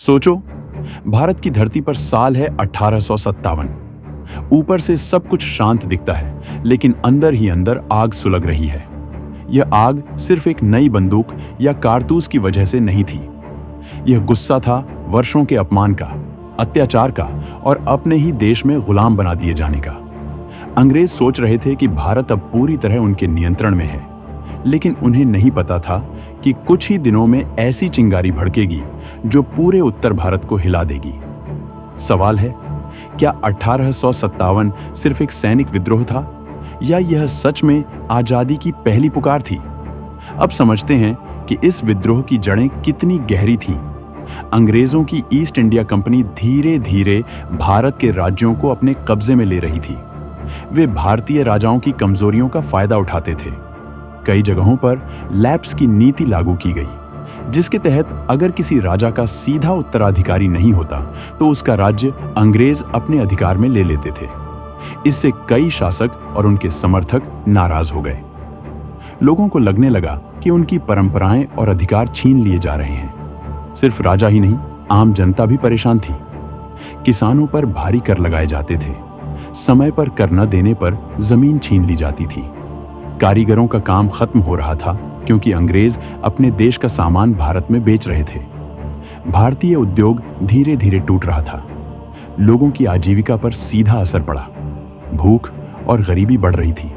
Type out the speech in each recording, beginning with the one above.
सोचो, भारत की धरती पर साल है 1857। ऊपर से सब कुछ शांत दिखता है, लेकिन अंदर ही अंदर आग सुलग रही है। यह आग सिर्फ एक नई बंदूक या कारतूस की वजह से नहीं थी। यह गुस्सा था वर्षों के अपमान का, अत्याचार का और अपने ही देश में गुलाम बना दिए जाने का। अंग्रेज सोच रहे थे कि भारत अब पूरी तरह उनके नियंत्रण में है, लेकिन उन्हें नहीं पता था कि कुछ ही दिनों में ऐसी चिंगारी भड़केगी जो पूरे उत्तर भारत को हिला देगी। सवाल है, क्या 1857 सिर्फ एक सैनिक विद्रोह था या यह सच में आजादी की पहली पुकार थी? अब समझते हैं कि इस विद्रोह की जड़ें कितनी गहरी थीं। अंग्रेजों की ईस्ट इंडिया कंपनी धीरे धीरे भारत के राज्यों को अपने कब्जे में ले रही थी। वे भारतीय राजाओं की कमजोरियों का फायदा उठाते थे। कई जगहों पर लैप्स की नीति लागू की गई, जिसके तहत अगर किसी राजा का सीधा उत्तराधिकारी नहीं होता तो उसका राज्य अंग्रेज अपने अधिकार में ले लेते थे। इससे कई शासक और उनके समर्थक नाराज हो गए। लोगों को लगने लगा कि उनकी परंपराएं और अधिकार छीन लिए जा रहे हैं। सिर्फ राजा ही नहीं, आम जनता भी परेशान थी। किसानों पर भारी कर लगाए जाते थे। समय पर कर न देने पर जमीन छीन ली जाती थी। कारीगरों का काम खत्म हो रहा था क्योंकि अंग्रेज अपने देश का सामान भारत में बेच रहे थे। भारतीय उद्योग धीरे धीरे टूट रहा था। लोगों की आजीविका पर सीधा असर पड़ा। भूख और गरीबी बढ़ रही थी।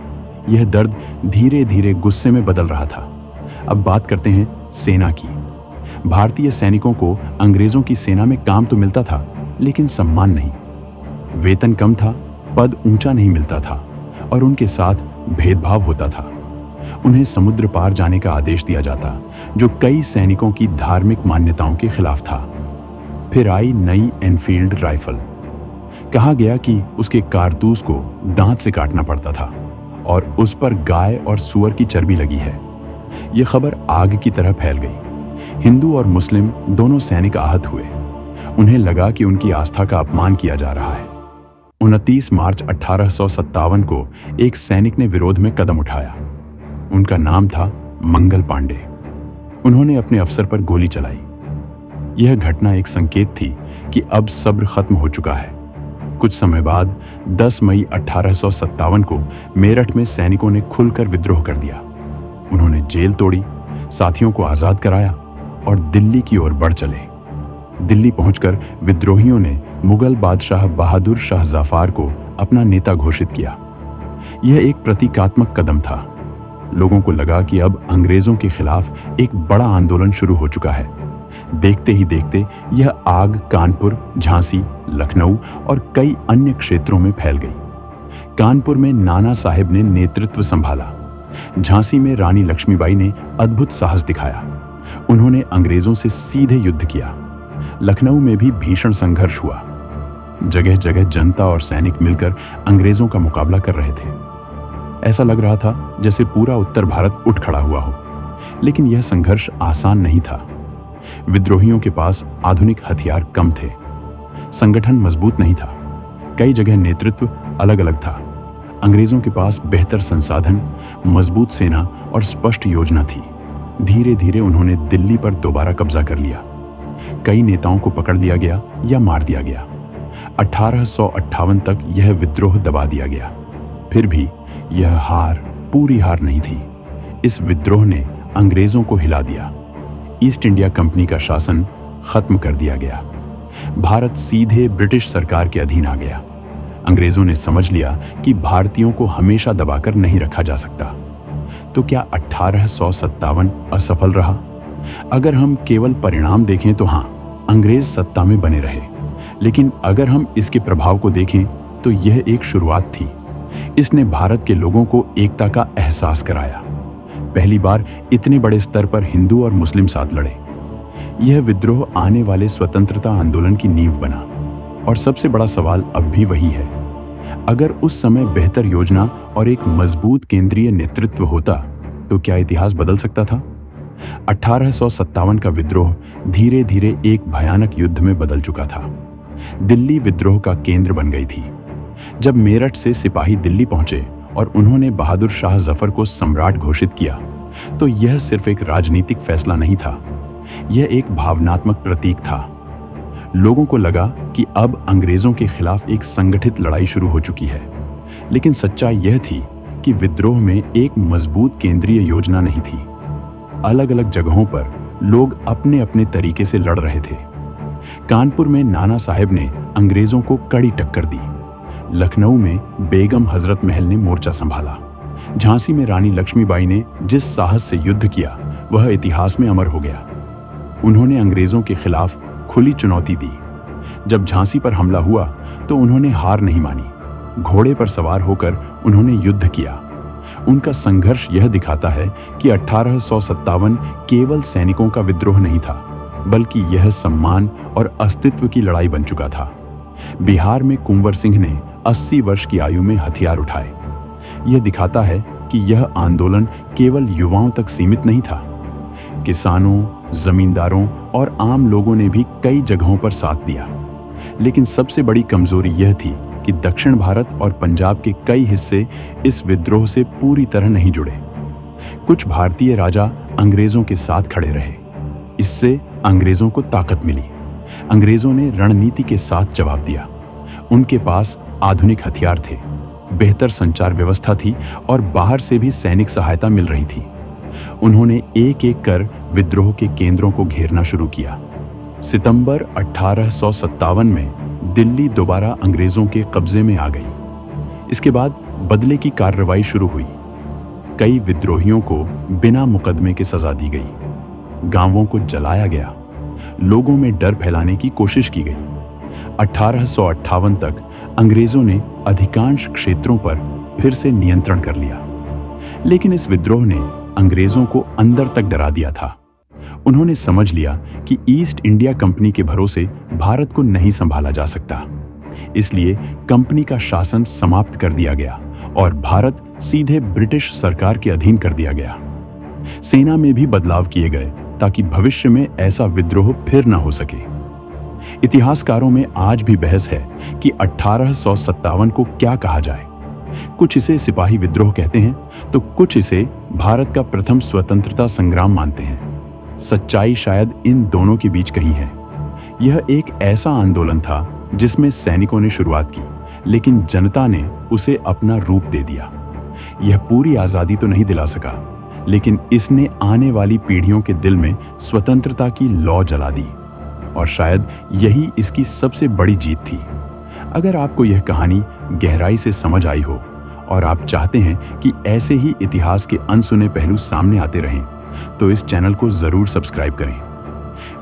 यह दर्द धीरे धीरे गुस्से में बदल रहा था। अब बात करते हैं सेना की। भारतीय सैनिकों को अंग्रेजों की सेना में काम तो मिलता था, लेकिन सम्मान नहीं। वेतन कम था, पद ऊंचा नहीं मिलता था और उनके साथ भेदभाव होता था। उन्हें समुद्र पार जाने का आदेश दिया जाता, जो कई सैनिकों की धार्मिक मान्यताओं के खिलाफ था। फिर आई नई एनफील्ड राइफल। कहा गया कि उसके कारतूस को दांत से काटना पड़ता था और उस पर गाय और सूअर की चर्बी लगी है। यह खबर आग की तरह फैल गई। हिंदू और मुस्लिम दोनों सैनिक आहत हुए। उन्हें लगा कि उनकी आस्था का अपमान किया जा रहा है। 29 मार्च 1857 को एक सैनिक ने विरोध में कदम उठाया। उनका नाम था मंगल पांडे। उन्होंने अपने अफसर पर गोली चलाई। यह घटना एक संकेत थी कि अब सब्र खत्म हो चुका है। कुछ समय बाद 10 मई 1857 को मेरठ में सैनिकों ने खुलकर विद्रोह कर दिया। उन्होंने जेल तोड़ी, साथियों को आजाद कराया और दिल्ली की ओर बढ़ चले। दिल्ली पहुंचकर विद्रोहियों ने मुगल बादशाह बहादुर शाह जफर को अपना नेता घोषित किया। यह एक प्रतीकात्मक कदम था। लोगों को लगा कि अब अंग्रेजों के खिलाफ एक बड़ा आंदोलन शुरू हो चुका है। देखते ही देखते यह आग कानपुर, झांसी, लखनऊ और कई अन्य क्षेत्रों में फैल गई। कानपुर में नाना साहेब ने नेतृत्व संभाला। झांसी में रानी लक्ष्मीबाई ने अद्भुत साहस दिखाया। उन्होंने अंग्रेजों से सीधे युद्ध किया। लखनऊ में भी भीषण संघर्ष हुआ। जगह जगह जनता और सैनिक मिलकर अंग्रेजों का मुकाबला कर रहे थे। ऐसा लग रहा था जैसे पूरा उत्तर भारत उठ खड़ा हुआ हो। लेकिन यह संघर्ष आसान नहीं था। विद्रोहियों के पास आधुनिक हथियार कम थे। संगठन मजबूत नहीं था। कई जगह नेतृत्व अलग अलग था। अंग्रेजों के पास बेहतर संसाधन, मजबूत सेना और स्पष्ट योजना थी। धीरे धीरे उन्होंने दिल्ली पर दोबारा कब्जा कर लिया। कई नेताओं को पकड़ लिया गया या मार दिया गया। 1858 तक यह विद्रोह दबा दिया गया। फिर भी यह हार पूरी हार नहीं थी। इस विद्रोह ने अंग्रेजों को हिला दिया। ईस्ट इंडिया कंपनी का शासन खत्म कर दिया गया। भारत सीधे ब्रिटिश सरकार के अधीन आ गया। अंग्रेजों ने समझ लिया कि भारतीयों को हमेशा दबाकर नहीं रखा जा सकता। तो क्या 1857 असफल रहा? अगर हम केवल परिणाम देखें तो हाँ, अंग्रेज सत्ता में बने रहे। लेकिन अगर हम इसके प्रभाव को देखें तो यह एक शुरुआत थी। इसने भारत के लोगों को एकता का एहसास कराया। पहली बार इतने बड़े स्तर पर हिंदू और मुस्लिम साथ लड़े। यह विद्रोह आने वाले स्वतंत्रता आंदोलन की नींव बना। और सबसे बड़ा सवाल अब भी वही है, अगर उस समय बेहतर योजना और एक मजबूत केंद्रीय नेतृत्व होता तो क्या इतिहास बदल सकता था? 1857 का विद्रोह धीरे धीरे एक भयानक युद्ध में बदल चुका था। दिल्ली विद्रोह का केंद्र बन गई थी। जब मेरठ से सिपाही दिल्ली पहुंचे और उन्होंने बहादुर शाह जफर को सम्राट घोषित किया, तो यह सिर्फ एक राजनीतिक फैसला नहीं था, यह एक भावनात्मक प्रतीक था। लोगों को लगा कि अब अंग्रेजों के खिलाफ एक संगठित लड़ाई शुरू हो चुकी है, लेकिन सच्चाई यह थी कि विद्रोह में एक मजबूत केंद्रीय योजना नहीं थी। अलग अलग जगहों पर लोग अपने अपने तरीके से लड़ रहे थे। कानपुर में नाना साहेब ने अंग्रेजों को कड़ी टक्कर दी। लखनऊ में बेगम हजरत महल ने मोर्चा संभाला। झांसी में रानी लक्ष्मीबाई ने जिस साहस से युद्ध किया वह इतिहास में अमर हो गया। उन्होंने अंग्रेजों के खिलाफ खुली चुनौती दी। जब झांसी पर हमला हुआ तो उन्होंने हार नहीं मानी। घोड़े पर सवार होकर उन्होंने युद्ध किया। उनका संघर्ष यह दिखाता है कि 1857 केवल सैनिकों का विद्रोह नहीं था, बल्कि यह सम्मान और अस्तित्व की लड़ाई बन चुका था। बिहार में कुंवर सिंह ने 80 वर्ष की आयु में हथियार उठाए। यह दिखाता है कि यह आंदोलन केवल युवाओं तक सीमित नहीं था। किसानों, जमींदारों और आम लोगों ने भी कई जगहों पर साथ दिया। लेकिन सबसे बड़ी कमजोरी यह थी कि दक्षिण भारत और पंजाब के कई हिस्से इस विद्रोह से पूरी तरह नहीं जुड़े। कुछ भारतीय राजा अंग्रेजों के साथ खड़े रहे। इससे अंग्रेजों को ताकत मिली। अंग्रेजों ने रणनीति के साथ जवाब दिया। उनके पास आधुनिक हथियार थे, बेहतर संचार व्यवस्था थी और बाहर से भी सैनिक सहायता मिल रही थी। उन्होंने एक एक कर विद्रोह के केंद्रों को घेरना शुरू किया। सितंबर 1857 में दिल्ली दोबारा अंग्रेजों के कब्जे में आ गई। इसके बाद बदले की कार्रवाई शुरू हुई। कई विद्रोहियों को बिना मुकदमे के सजा दी गई। गांवों को जलाया गया। लोगों में डर फैलाने की कोशिश की गई। 1858 तक अंग्रेजों ने अधिकांश क्षेत्रों पर फिर से नियंत्रण कर लिया। लेकिन इस विद्रोह ने अंग्रेजों को अंदर तक डरा दिया था। उन्होंने समझ लिया कि ईस्ट इंडिया कंपनी के भरोसे भारत को नहीं संभाला जा सकता। इसलिए कंपनी का शासन समाप्त कर दिया गया और भारत सीधे ब्रिटिश सरकार के अधीन कर दिया गया। सेना में भी बदलाव किए गए ताकि भविष्य में ऐसा विद्रोह फिर न हो सके। इतिहासकारों में आज भी बहस है कि 1857 को क्या कहा जाए। कुछ इसे सिपाही विद्रोह कहते हैं तो कुछ इसे भारत का प्रथम स्वतंत्रता संग्राम मानते हैं। सच्चाई शायद इन दोनों के बीच कहीं है। यह एक ऐसा आंदोलन था जिसमें सैनिकों ने शुरुआत की, लेकिन जनता ने उसे अपना रूप दे दिया। यह पूरी आजादी तो नहीं दिला सका, लेकिन इसने आने वाली पीढ़ियों के दिल में स्वतंत्रता की लौ जला दी और शायद यही इसकी सबसे बड़ी जीत थी। अगर आपको यह कहानी गहराई से समझ आई हो और आप चाहते हैं कि ऐसे ही इतिहास के अनसुने पहलू सामने आते रहें, तो इस चैनल को जरूर सब्सक्राइब करें।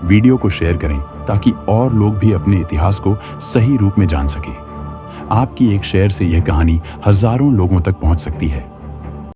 वीडियो को शेयर करें ताकि और लोग भी अपने इतिहास को सही रूप में जान सकें। आपकी एक शेयर से यह कहानी हजारों लोगों तक पहुंच सकती है।